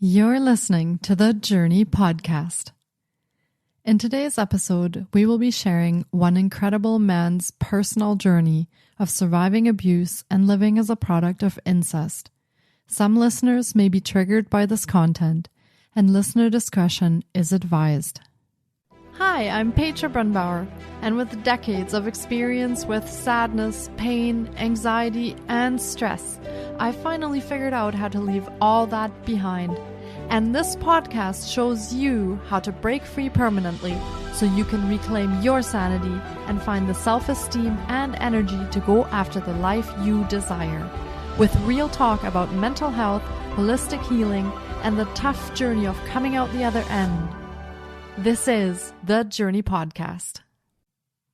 You're listening to the Journey podcast. In today's episode, we will be sharing one incredible man's personal journey of surviving abuse and living as a product of incest. Some listeners may be triggered by this content, and listener discretion is advised. Hi, I'm Petra Brunbauer, and with decades of experience with sadness, pain, anxiety, and stress, I finally figured out how to leave all that behind. And this podcast shows you how to break free permanently so you can reclaim your sanity and find the self-esteem and energy to go after the life you desire. With real talk about mental health, holistic healing, and the tough journey of coming out the other end. This is the Journey Podcast.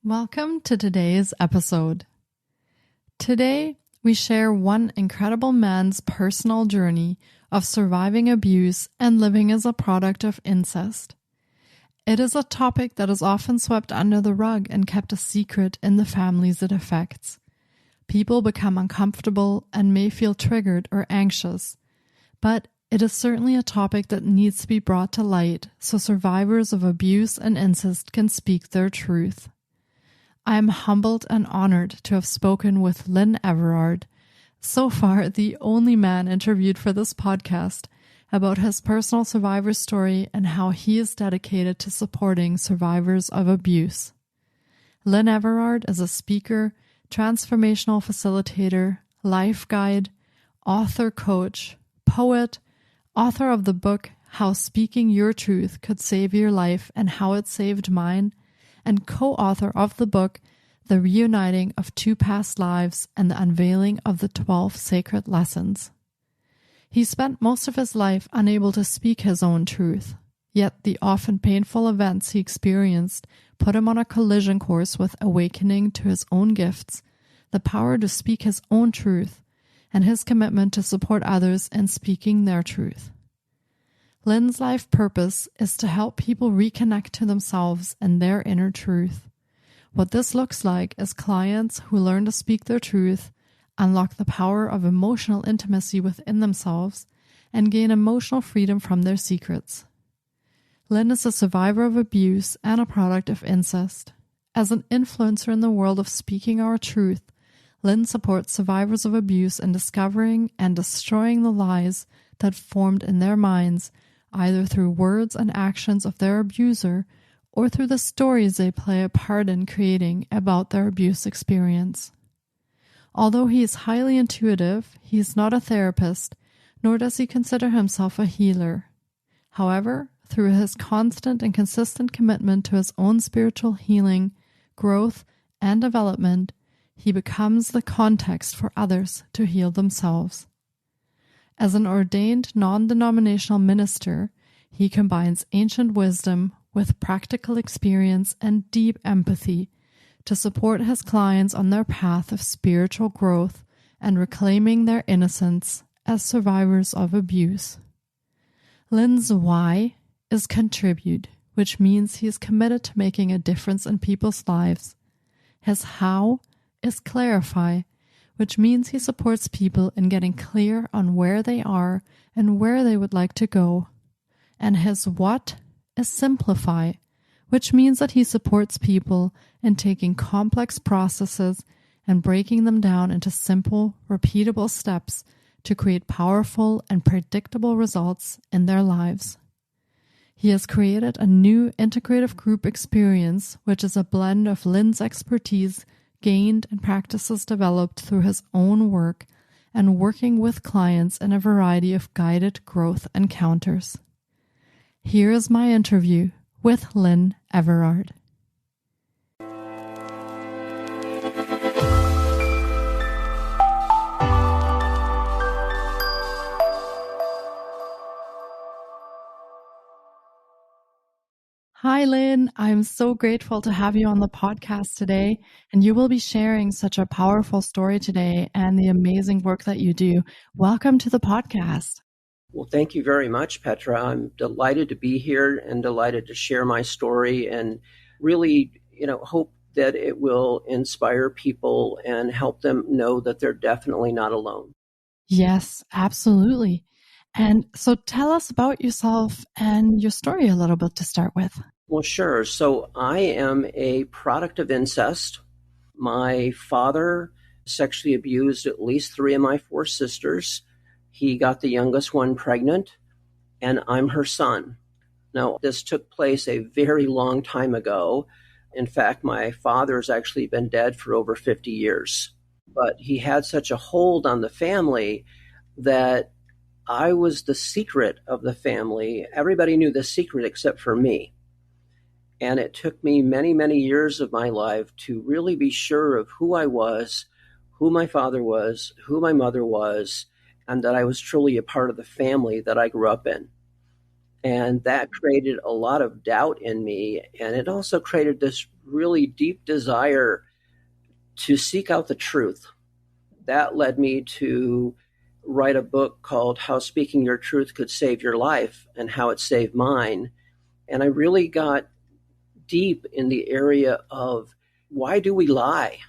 Welcome to today's episode. Today, we share one incredible man's personal journey of surviving abuse and living as a product of incest. It is a topic that is often swept under the rug and kept a secret in the families it affects. People become uncomfortable and may feel triggered or anxious, but it is certainly a topic that needs to be brought to light so survivors of abuse and incest can speak their truth. I am humbled and honored to have spoken with Lynn Everard, so far the only man interviewed for this podcast, about his personal survivor story and how he is dedicated to supporting survivors of abuse. Lynn Everard is a speaker, transformational facilitator, life guide, author coach, poet, author of the book How Speaking Your Truth Could Save Your Life and How It Saved Mine, and co-author of the book The Reuniting of Two Past Lives and the Unveiling of the 12 Sacred Lessons. He spent most of his life unable to speak his own truth, yet the often painful events he experienced put him on a collision course with awakening to his own gifts, the power to speak his own truth, and his commitment to support others in speaking their truth. Lynn's life purpose is to help people reconnect to themselves and their inner truth. What this looks like is clients who learn to speak their truth, unlock the power of emotional intimacy within themselves, and gain emotional freedom from their secrets. Lynn is a survivor of abuse and a product of incest. As an influencer in the world of speaking our truth, Lynn supports survivors of abuse in discovering and destroying the lies that formed in their minds, either through words and actions of their abuser or through the stories they play a part in creating about their abuse experience. Although he is highly intuitive, he is not a therapist, nor does he consider himself a healer. However, through his constant and consistent commitment to his own spiritual healing, growth, and development, he becomes the context for others to heal themselves. As an ordained non-denominational minister, he combines ancient wisdom with practical experience and deep empathy to support his clients on their path of spiritual growth and reclaiming their innocence as survivors of abuse. Lynn's why is contribute, which means he is committed to making a difference in people's lives. His how is clarify, which means he supports people in getting clear on where they are and where they would like to go. And his what is simplify, which means that he supports people in taking complex processes and breaking them down into simple, repeatable steps to create powerful and predictable results in their lives. He has created a new integrative group experience, which is a blend of Lynn's expertise gained and practices developed through his own work and working with clients in a variety of guided growth encounters. Here is my interview with Lynn Everard. Hi, Lynn. I'm so grateful to have you on the podcast today, and you will be sharing such a powerful story today and the amazing work that you do. Welcome to the podcast. Well, thank you very much, Petra. I'm delighted to be here and delighted to share my story and really, hope that it will inspire people and help them know that they're definitely not alone. Yes, absolutely. And so tell us about yourself and your story a little bit to start with. Well, sure. So I am a product of incest. My father sexually abused at least 3 of my 4 sisters. He got the youngest one pregnant, and I'm her son. Now, this took place a very long time ago. In fact, my father's actually been dead for over 50 years. But he had such a hold on the family that I was the secret of the family. Everybody knew the secret except for me. And it took me many, many years of my life to really be sure of who I was, who my father was, who my mother was, and that I was truly a part of the family that I grew up in. And that created a lot of doubt in me. And it also created this really deep desire to seek out the truth. That led me to write a book called How Speaking Your Truth Could Save Your Life and how it saved mine. And I really got deep in the area of why do we lie?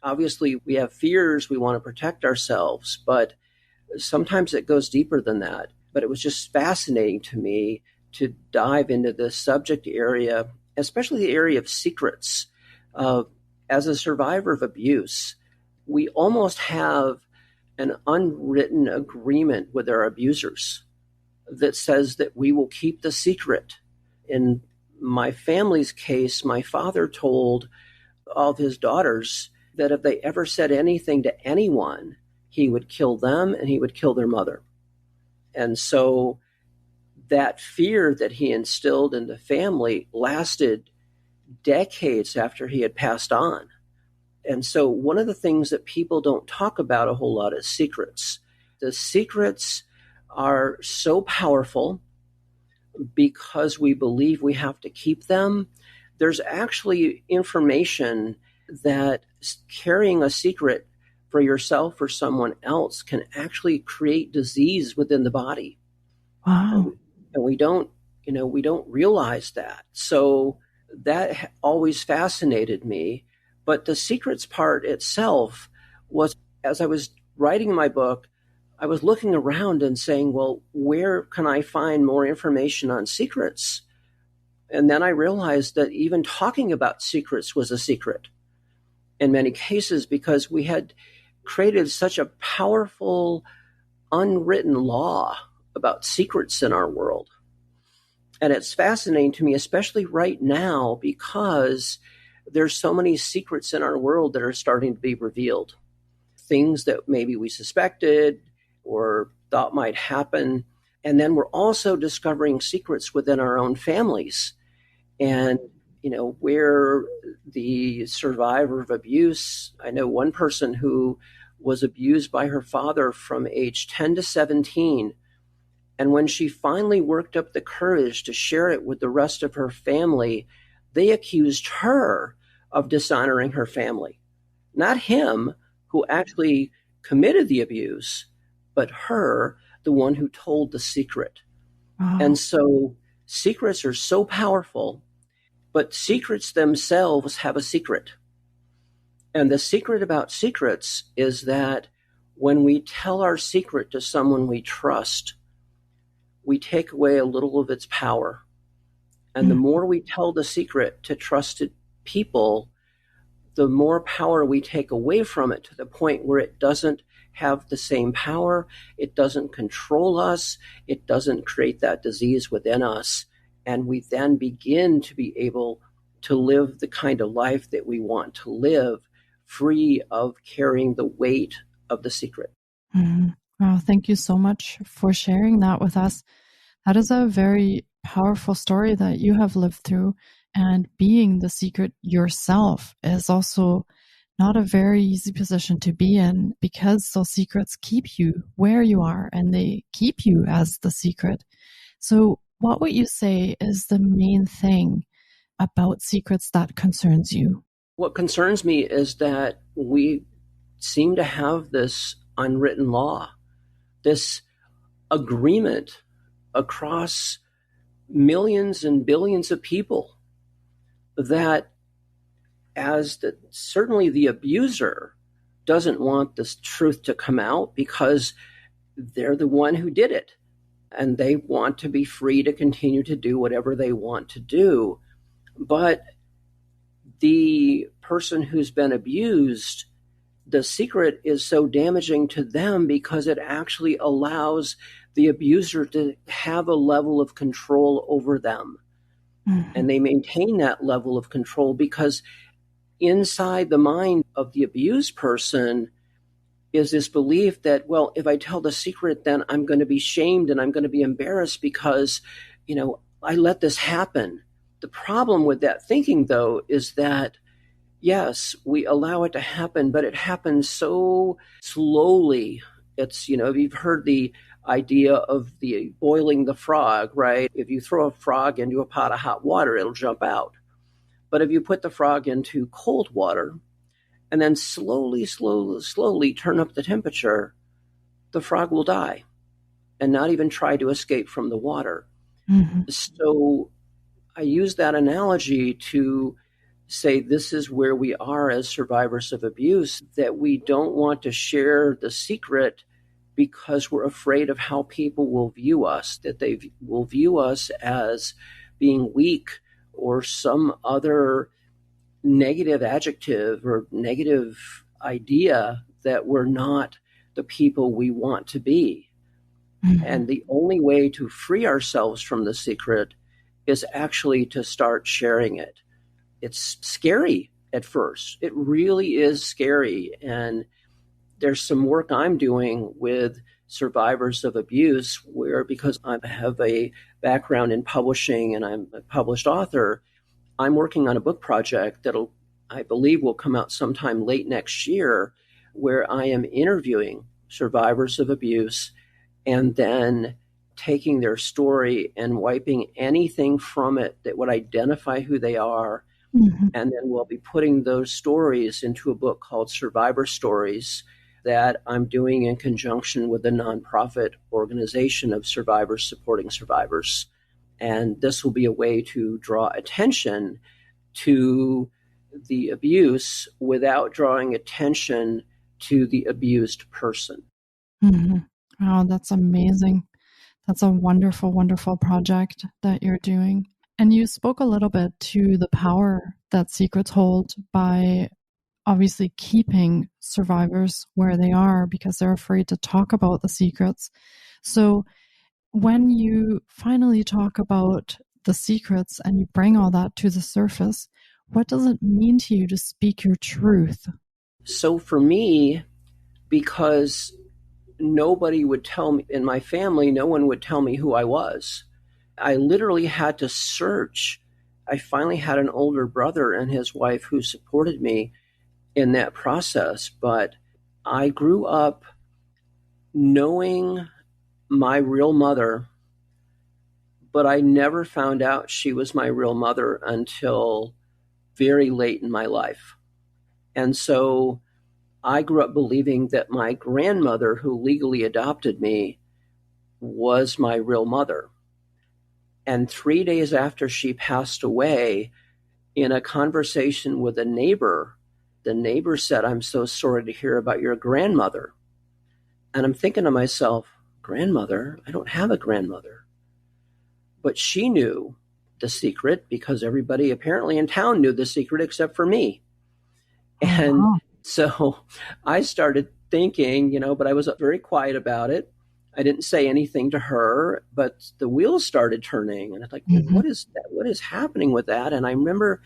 Obviously, we have fears, we want to protect ourselves, but sometimes it goes deeper than that. But it was just fascinating to me to dive into this subject area, especially the area of secrets. As a survivor of abuse, we almost have an unwritten agreement with our abusers that says that we will keep the secret. In my family's case, my father told all of his daughters that if they ever said anything to anyone, he would kill them and he would kill their mother. And so that fear that he instilled in the family lasted decades after he had passed on. And so one of the things that people don't talk about a whole lot is secrets. The secrets are so powerful because we believe we have to keep them. There's actually information that carrying a secret for yourself or someone else can actually create disease within the body. Wow. And we don't realize that. So that always fascinated me. But the secrets part itself was, as I was writing my book, I was looking around and saying, well, where can I find more information on secrets? And then I realized that even talking about secrets was a secret in many cases because we had created such a powerful, unwritten law about secrets in our world. And it's fascinating to me, especially right now, because there's so many secrets in our world that are starting to be revealed. Things that maybe we suspected or thought might happen. And then we're also discovering secrets within our own families. And, where the survivor of abuse, I know one person who was abused by her father from age 10 to 17. And when she finally worked up the courage to share it with the rest of her family, they accused her of dishonoring her family. Not him, who actually committed the abuse, but her, the one who told the secret. Wow. And so secrets are so powerful, but secrets themselves have a secret. And the secret about secrets is that when we tell our secret to someone we trust, we take away a little of its power. And the more we tell the secret to trusted people, the more power we take away from it to the point where it doesn't have the same power, it doesn't control us, it doesn't create that disease within us. And we then begin to be able to live the kind of life that we want to live, free of carrying the weight of the secret. Mm-hmm. Wow, thank you so much for sharing that with us. That is a very powerful story that you have lived through. And being the secret yourself is also not a very easy position to be in because those secrets keep you where you are and they keep you as the secret. So what would you say is the main thing about secrets that concerns you? What concerns me is that we seem to have this unwritten law, this agreement across millions and billions of people that certainly the abuser doesn't want this truth to come out because they're the one who did it. and they want to be free to continue to do whatever they want to do. But the person who's been abused, the secret is so damaging to them because it actually allows the abuser to have a level of control over them. Mm-hmm. And they maintain that level of control because inside the mind of the abused person is this belief that, well, if I tell the secret, then I'm going to be shamed and I'm going to be embarrassed because, I let this happen. The problem with that thinking, though, is that, yes, we allow it to happen, but it happens so slowly. It's, if you've heard the idea of the boiling the frog, right? If you throw a frog into a pot of hot water, it'll jump out. But if you put the frog into cold water and then slowly turn up the temperature, the frog will die and not even try to escape from the water. Mm-hmm. So I use that analogy to say this is where we are as survivors of abuse, that we don't want to share the secret because we're afraid of how people will view us, that they will view us as being weak or some other negative adjective or negative idea that we're not the people we want to be. Mm-hmm. And the only way to free ourselves from the secret is actually to start sharing it. It's scary at first. It really is scary. And there's some work I'm doing with survivors of abuse where, because I have a background in publishing and I'm a published author, I'm working on a book project that'll, I believe, will come out sometime late next year, where I am interviewing survivors of abuse and then taking their story and wiping anything from it that would identify who they are. Mm-hmm. And then we'll be putting those stories into a book called Survivor Stories that I'm doing in conjunction with a nonprofit organization of survivors supporting survivors. And this will be a way to draw attention to the abuse without drawing attention to the abused person. Mm-hmm. Wow, that's amazing. That's a wonderful, wonderful project that you're doing. And you spoke a little bit to the power that secrets hold by obviously keeping survivors where they are because they're afraid to talk about the secrets. So when you finally talk about the secrets and you bring all that to the surface, what does it mean to you to speak your truth? So for me, because nobody would tell me in my family, no one would tell me who I was. I literally had to search. I finally had an older brother and his wife who supported me in that process. But I grew up knowing my real mother, but I never found out she was my real mother until very late in my life. And so I grew up believing that my grandmother, who legally adopted me, was my real mother. And 3 days after she passed away, in a conversation with a neighbor, the neighbor said, "I'm so sorry to hear about your grandmother." And I'm thinking to myself, grandmother? I don't have a grandmother. But she knew the secret because everybody apparently in town knew the secret except for me. And so I started thinking, but I was very quiet about it. I didn't say anything to her, but the wheels started turning. And it's like, mm-hmm. What is that? What is happening with that? And I remember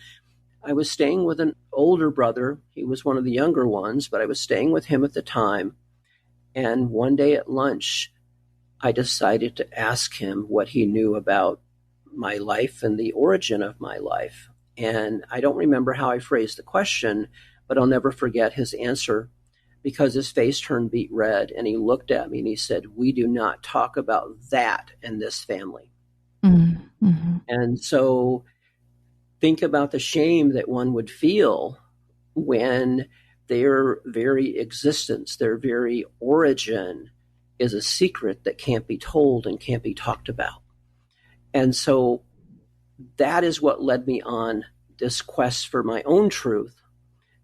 I was staying with an older brother. He was one of the younger ones, but I was staying with him at the time. And one day at lunch, I decided to ask him what he knew about my life and the origin of my life. And I don't remember how I phrased the question, but I'll never forget his answer, because his face turned beet red and he looked at me and he said, "We do not talk about that in this family." Mm-hmm. And so think about the shame that one would feel when their very existence, their very origin is a secret that can't be told and can't be talked about. And so that is what led me on this quest for my own truth,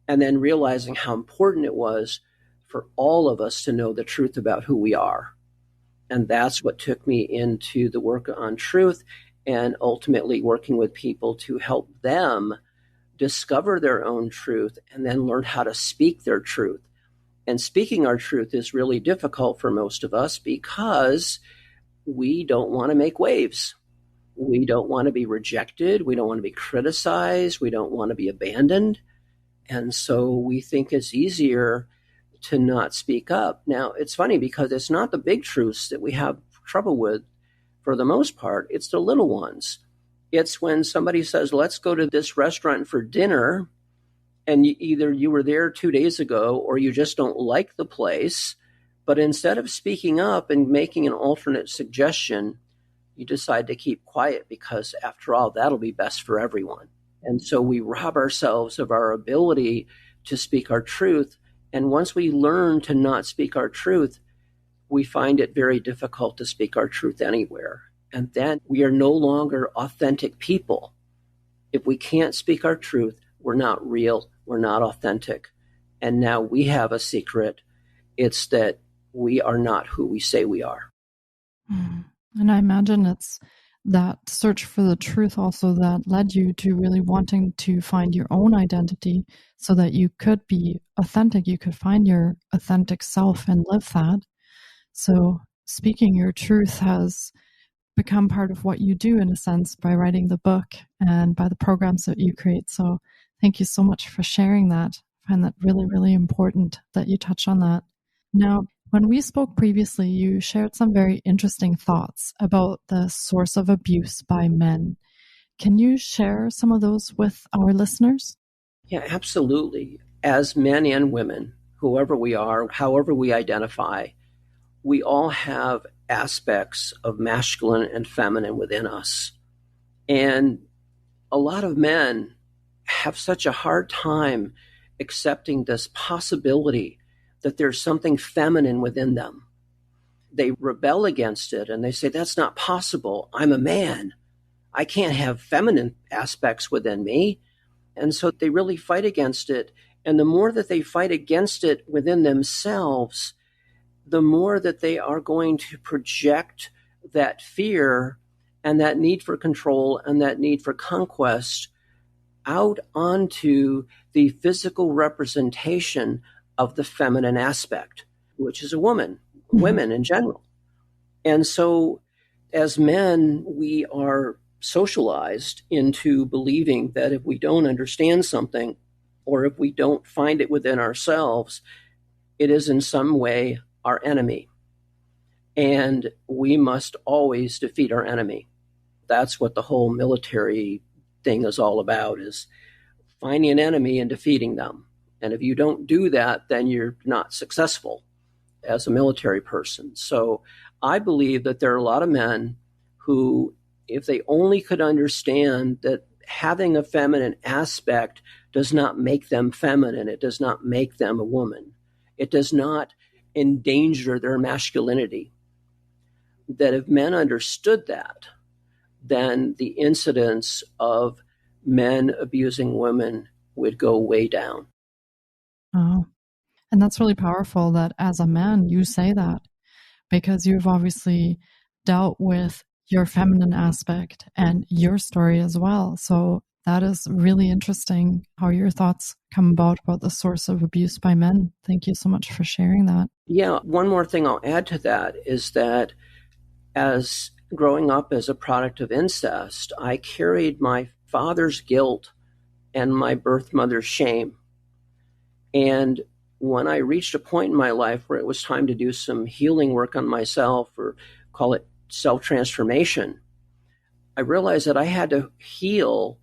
and then realizing how important it was for all of us to know the truth about who we are. And that's what took me into the work on truth and ultimately working with people to help them discover their own truth and then learn how to speak their truth. And speaking our truth is really difficult for most of us because we don't want to make waves. We don't want to be rejected. We don't want to be criticized. We don't want to be abandoned. And so we think it's easier to not speak up. Now, it's funny because it's not the big truths that we have trouble with for the most part. It's the little ones. It's when somebody says, let's go to this restaurant for dinner, and either you were there 2 days ago or you just don't like the place. But instead of speaking up and making an alternate suggestion, you decide to keep quiet because, after all, that'll be best for everyone. And so we rob ourselves of our ability to speak our truth. And once we learn to not speak our truth, we find it very difficult to speak our truth anywhere. And then we are no longer authentic people. If we can't speak our truth, we're not real, we're not authentic. And now we have a secret. It's that we are not who we say we are. And I imagine it's that search for the truth also that led you to really wanting to find your own identity so that you could be authentic, you could find your authentic self and live that. So speaking your truth has become part of what you do, in a sense, by writing the book and by the programs that you create. So thank you so much for sharing that. I find that really, really important that you touch on that. Now, when we spoke previously, you shared some very interesting thoughts about the source of abuse by men. Can you share some of those with our listeners? Yeah, absolutely. As men and women, whoever we are, however we identify, we all have aspects of masculine and feminine within us. And a lot of men have such a hard time accepting this possibility that there's something feminine within them. They rebel against it and they say, that's not possible. I'm a man. I can't have feminine aspects within me. And so they really fight against it. And the more that they fight against it within themselves, the more that they are going to project that fear and that need for control and that need for conquest out onto the physical representation of the feminine aspect, which is a woman, women in general. And so as men, we are socialized into believing that if we don't understand something or if we don't find it within ourselves, it is in some way our enemy. And we must always defeat our enemy. That's what the whole military thing is all about, is finding an enemy and defeating them. And if you don't do that, then you're not successful as a military person. So I believe that there are a lot of men who, if they only could understand that having a feminine aspect does not make them feminine, it does not make them a woman, it does not endanger their masculinity, that if men understood that, then the incidence of men abusing women would go way down. Oh, and that's really powerful that as a man you say that, because you've obviously dealt with your feminine aspect and your story as well. So that is really interesting how your thoughts come about the source of abuse by men. Thank you so much for sharing that. Yeah, one more thing I'll add to that is that as growing up as a product of incest, I carried my father's guilt and my birth mother's shame. And when I reached a point in my life where it was time to do some healing work on myself, or call it self-transformation, I realized that I had to heal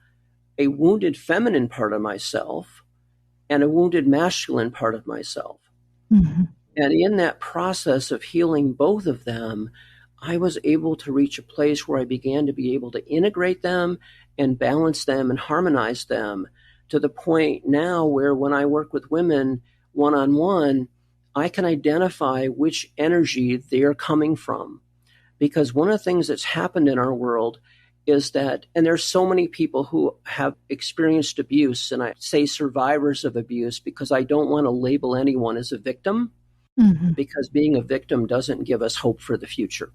a wounded feminine part of myself and a wounded masculine part of myself. Mm-hmm. And in that process of healing both of them, I was able to reach a place where I began to be able to integrate them and balance them and harmonize them, to the point now where when I work with women one-on-one, I can identify which energy they're coming from. Because one of the things that's happened in our world is that, and there's so many people who have experienced abuse, and I say survivors of abuse because I don't want to label anyone as a victim. because being a victim doesn't give us hope for the future.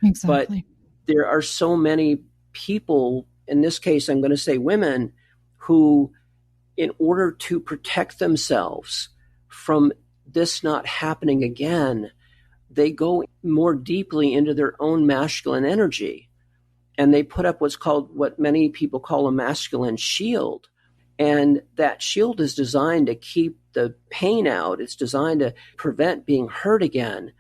But Exactly. there are so many people, in this case, I'm going to say women, who, in order to protect themselves from this not happening again, they go more deeply into their own masculine energy. And they put up what many people call a masculine shield. And that shield is designed to keep the pain out. It's designed to prevent being hurt again.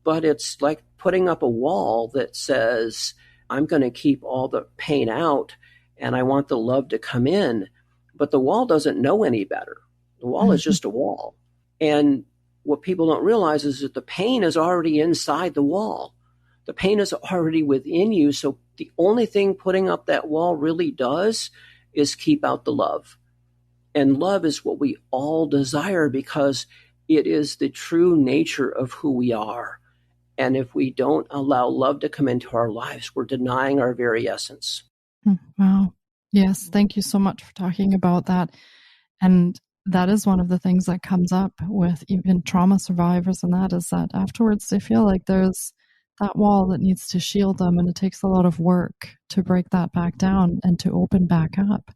But it's like putting up a wall that says, I'm going to keep all the pain out and I want the love to come in. But the wall doesn't know any better. The wall is just a wall. And what people don't realize is that the pain is already inside the wall. The pain is already within you. So the only thing putting up that wall really does is keep out the love. And love is what we all desire because it is the true nature of who we are. And if we don't allow love to come into our lives, we're denying our very essence. Wow. Yes. Thank you so much for talking about that. And that is one of the things that comes up with even trauma survivors, and that is that afterwards they feel like there's that wall that needs to shield them, and it takes a lot of work to break that back down and to open back up.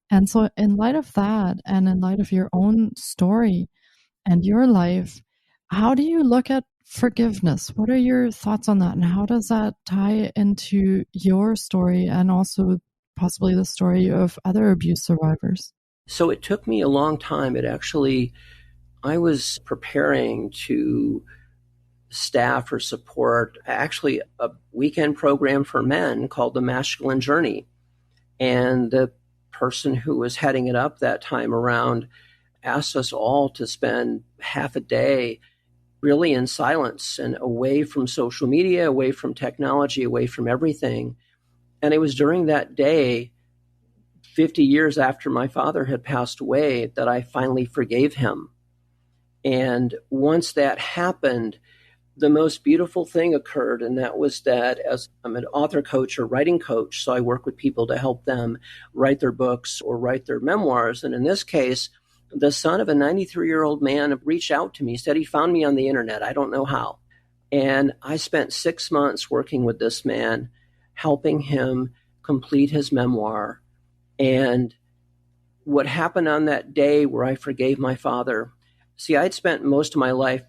And so in light of that, and in light of your own story and your life, how do you look at forgiveness? What are your thoughts on that? And how does that tie into your story and also possibly the story of other abuse survivors? So it took me a long time. I was preparing to staff or support actually a weekend program for men called the Masculine Journey. And the person who was heading it up that time around asked us all to spend half a day really in silence and away from social media, away from technology, away from everything. And it was during that day, 50 years after my father had passed away, that I finally forgave him. And once that happened, the most beautiful thing occurred, and that was that as I'm an author coach or writing coach, so I work with people to help them write their books or write their memoirs. And in this case, the son of a 93-year-old man reached out to me, said he found me on the internet. I don't know how. And I spent 6 months working with this man, helping him complete his memoir. And what happened on that day where I forgave my father, see, I'd spent most of my life,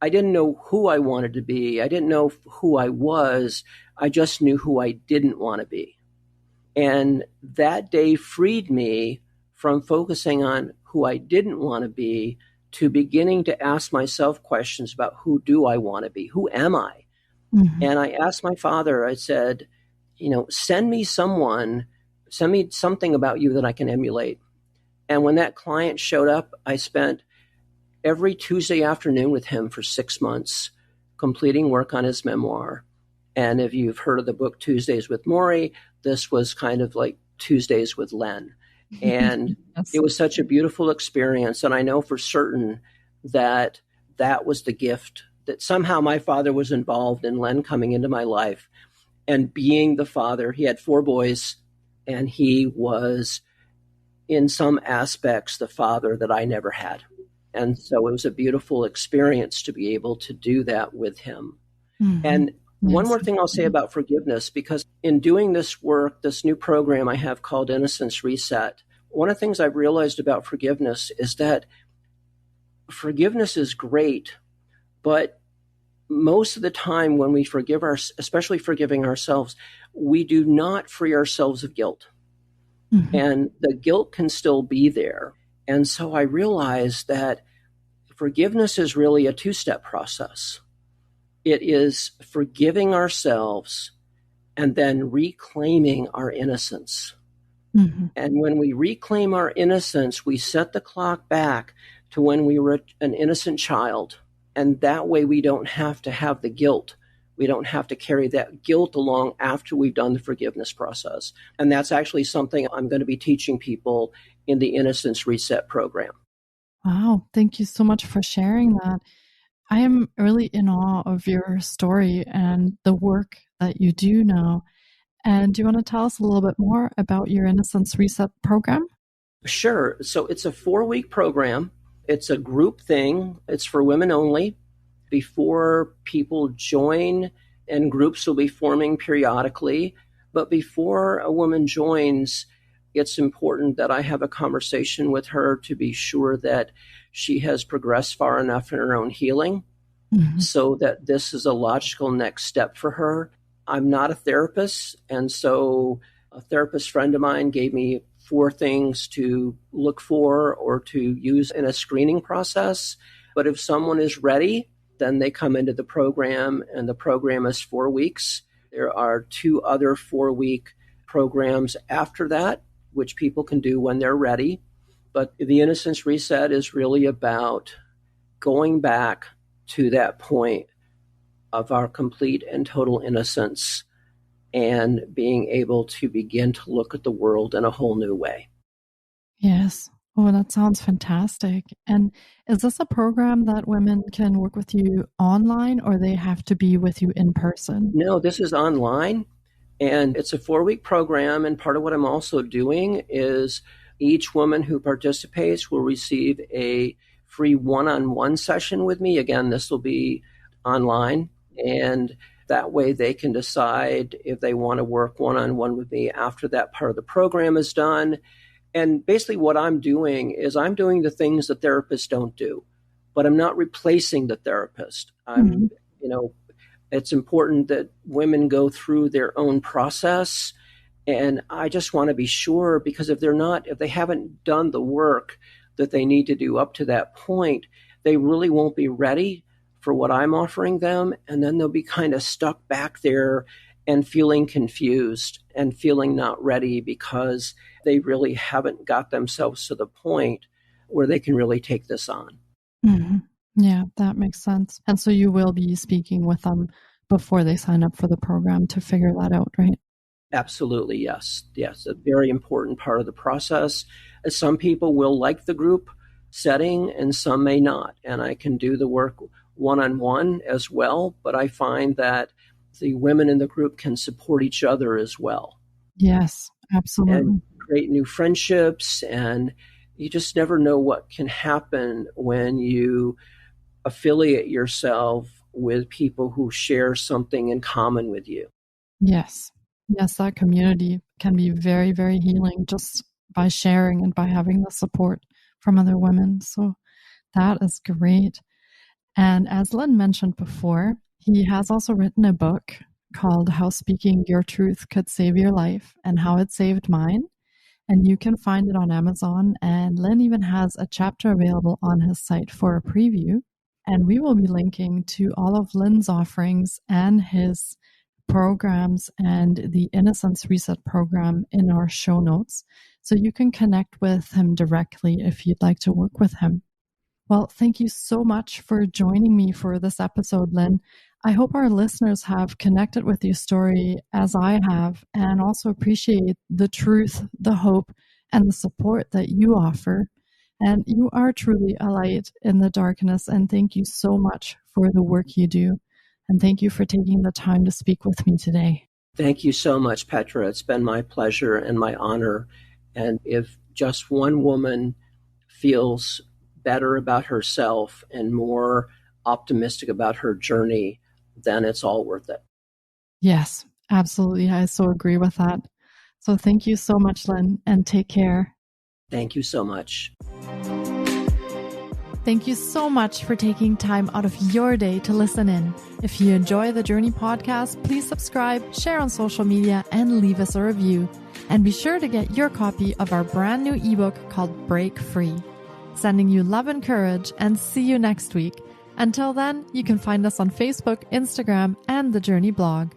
I didn't know who I wanted to be. I didn't know who I was. I just knew who I didn't want to be. And that day freed me from focusing on who I didn't want to be to beginning to ask myself questions about who do I want to be? Who am I? Mm-hmm. And I asked my father, I said, send me something about you that I can emulate. And when that client showed up, I spent every Tuesday afternoon with him for 6 months, completing work on his memoir. And if you've heard of the book Tuesdays with Maury, this was kind of like Tuesdays with Len. And yes. It was such a beautiful experience. And I know for certain that that was the gift, that somehow my father was involved in Len coming into my life and being the father. He had 4 boys, and he was, in some aspects, the father that I never had. And so it was a beautiful experience to be able to do that with him. Mm-hmm. And one more thing I'll say about forgiveness, because in doing this work, this new program I have called Innocence Reset, one of the things I've realized about forgiveness is that forgiveness is great, but most of the time when we forgive especially forgiving ourselves, we do not free ourselves of guilt. Mm-hmm. And the guilt can still be there. And so I realized that forgiveness is really a 2-step process. It is forgiving ourselves and then reclaiming our innocence. Mm-hmm. And when we reclaim our innocence, we set the clock back to when we were an innocent child. And that way we don't have to have the guilt. We don't have to carry that guilt along after we've done the forgiveness process. And that's actually something I'm going to be teaching people in the Innocence Reset program. Wow. Thank you so much for sharing that. I am really in awe of your story and the work that you do now. And do you want to tell us a little bit more about your Innocence Reset program? Sure. So it's a 4-week program. It's a group thing. It's for women only. before people join, and groups will be forming periodically. But before a woman joins, it's important that I have a conversation with her to be sure that she has progressed far enough in her own healing so that this is a logical next step for her. I'm not a therapist, and so a therapist friend of mine gave me 4 things to look for or to use in a screening process. But if someone is ready, then they come into the program, and the program is 4 weeks. There are 2 other 4-week programs after that, which people can do when they're ready. But the Innocence Reset is really about going back to that point of our complete and total innocence and being able to begin to look at the world in a whole new way. Yes. Oh, that sounds fantastic. And is this a program that women can work with you online, or they have to be with you in person? No, this is online, and it's a 4-week program. And part of what I'm also doing is each woman who participates will receive a free one-on-one session with me. Again, this will be online, and that way they can decide if they want to work one-on-one with me after that part of the program is done. And basically what I'm doing is I'm doing the things that therapists don't do, but I'm not replacing the therapist. It's important that women go through their own process. And I just want to be sure, because if they haven't done the work that they need to do up to that point, they really won't be ready for what I'm offering them. And then they'll be kind of stuck back there and feeling confused and feeling not ready because they really haven't got themselves to the point where they can really take this on. Mm-hmm. Yeah, that makes sense. And so you will be speaking with them before they sign up for the program to figure that out, right? Absolutely, yes. Yes, a very important part of the process. Some people will like the group setting and some may not. And I can do the work one-on-one as well, but I find that the women in the group can support each other as well. Yes, absolutely. And create new friendships, and you just never know what can happen when you affiliate yourself with people who share something in common with you. Yes. Yes, that community can be very, very healing just by sharing and by having the support from other women. So that is great. And as Lynn mentioned before, he has also written a book called How Speaking Your Truth Could Save Your Life and How It Saved Mine. And you can find it on Amazon. And Lynn even has a chapter available on his site for a preview. And we will be linking to all of Lynn's offerings and his programs and the Innocence Reset program in our show notes, so you can connect with him directly if you'd like to work with him. Well, thank you so much for joining me for this episode, Lynn. I hope our listeners have connected with your story as I have, and also appreciate the truth, the hope, and the support that you offer. And you are truly a light in the darkness, and thank you so much for the work you do. And thank you for taking the time to speak with me today. Thank you so much, Petra. It's been my pleasure and my honor. And if just one woman feels better about herself and more optimistic about her journey, then it's all worth it. Yes, absolutely. I so agree with that. So thank you so much, Lynn, and take care. Thank you so much. Thank you so much for taking time out of your day to listen in. If you enjoy the Journey podcast, please subscribe, share on social media, and leave us a review. And be sure to get your copy of our brand new ebook called Break Free. Sending you love and courage, and see you next week. Until then, you can find us on Facebook, Instagram, and the Journey blog.